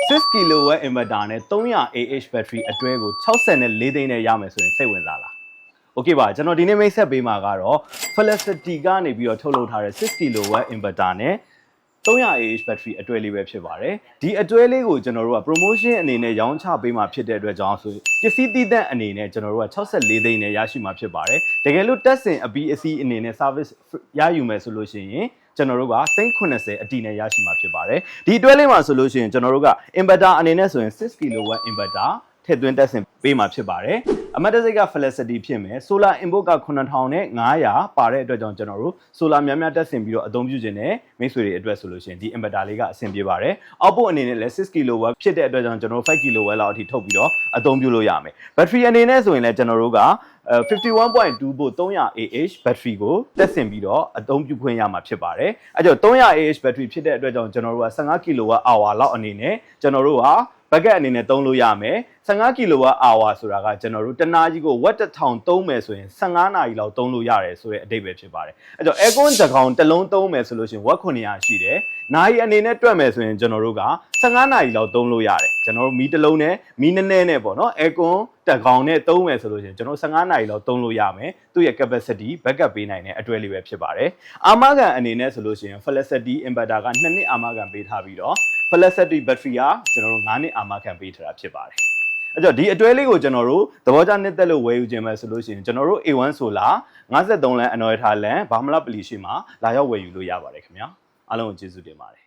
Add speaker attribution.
Speaker 1: 6 kilowatt inverter နဲ့300 Ah battery အတွဲကို64သိန်းနဲ့ရမယ်ဆိုရင်စိတ်ဝင်စားလားโอเคပါကျွန်တော်ဒီနေ့မိတ်ဆက်ပေးမှာကတော့ Felicity ကနေပြီးတော့ထုတ်လုပ်ထားတဲ့6 kilowatt inverter နဲ့300 Ah battery အတွဲလေးပဲဖြစ်ပါတယ်ဒီအတွဲလေးကိုကျွန်တော်တို့က promotion အနေနဲ့ရောင်းချပေးမှာဖြစ်တဲ့အတွက်ကြောင့်ဆိုပစ္စည်းတည်တဲ့အနေနဲ့ကျွန်တော်တို့က64သိန်းနဲ့ရရှိမှာဖြစ်ပါတယ်တကယ်လို့တက်ဆင်အပြီးအစီးအနေနဲ့ service ရယူမယ်ဆိုလို့ရှိရင်ကျွန်တော်တို့က390အတီနဲ့ရရှိမှာဖြစ်ပါတယ်ဒီအတွဲလေးမှာဆိုလို့ရှိရင်ကျွန်တော်တို့က inverter အနေနဲ့ဆိုရင်6 kilowatt inverter ထည့်သွင်းတက်ဆင်ပေးမှာဖြစ်ပါတယ်အမတ်တစိတ်က Felicity ဖြစ်မယ် solar input က9500ပါတဲ့အတွက်ကြောင့်ကျွန်တော်တို့ solar များများတက်ဆင်ပြီးတော့အသုံးပြုခြင်းနဲ့မိတ်ဆွေတွေအတွက်ဆိုလို့ရှိရင်ဒီ inverter လေးကအဆင်ပြေပါတယ်အောက်ပို့အနေနဲ့လည်း6 kilowatt ဖြစ်တဲ့အတွက်ကြောင့်ကျွန်တော်တို့5 kilowatt လောက်အထိထုတ်ပြီးတော့အသုံးပြုလို့ရမယ် battery အနေနဲ့ဆိုရင်လည်းကျွန်တော်တို့က51.2 volt 300 Ah battery ကိုတက်ဆင်ပြီးတော့အသုံးပြုခွင့်ရမှာဖြစ်ပါတယ်အဲကြောင့်300 Ah battery ဖြစ်တဲ့အတွက်ကြောင့်ကျွန်တော်တို့က15 kilowatt hour လောက်အနေနဲ့ကျွန်တော်တို့ဟာဘက်ကအနေနဲ့သုံးလို့ရမယ်15 kilowatt hour ဆိုတာကကျွန်တော်တို့တနားကြီးကို watt 1000သုံးမယ်ဆိုရင်15နာရီလောက်သုံးလို့ရတယ်ဆိုတဲ့အဓိပ္ပာယ်ဖြစ်ပါတယ်အဲကြောင့် aircon တစ်ကောင်တစ်လုံးသုံးမယ်ဆိုလို့ရှိရင် watt 900ရှိတယ်နာရီအနေနဲ့တွက်မယ်ဆိုရင်ကျွန်တော်တို့က15နာရီလောက်သုံးလို့ရတယ်ကျွန်တော်တို့မီးတစ်လုံးနဲ့မီးနည်းနည်းနဲ့ပေါ့နော် aircon တစ်ကောင်နဲ့သုံးမယ်ဆိုလို့ရှိရင်ကျွန်တော်15နာရီလောက်သုံးလို့ရမယ်သူ့ရဲ့ capacity backup ပေးနိုင်တဲ့အတွဲလေးပဲဖြစ်ပါတယ်အာမခံအနေနဲ့ဆိုလို့ရှိရင် Felicity inverter က2နှစ်အာမခံပေးထားပြီးတော့ Felicity battery ကကျွန်တော်တို့9နှစ်အာမခံပေးထားတာဖြစ်ပါတယ်အဲ့တော့ဒီအတွဲလေးကိုကျွန်တော်တို့သဘောကျနှစ်သက်လို့ဝယ်ယူခြင်းပဲဆိုလို့ရှိရင်ကျွန်တော်တို့ A1 Solar 53လမ်းအနော်ရထားလမ်းဘာမလပလီရှိမှာလာရောက်ဝယ်ယူလို့ရပါတယ်ခင်ဗျာအားလုံးကိုကျေးဇူးတင်ပါတယ်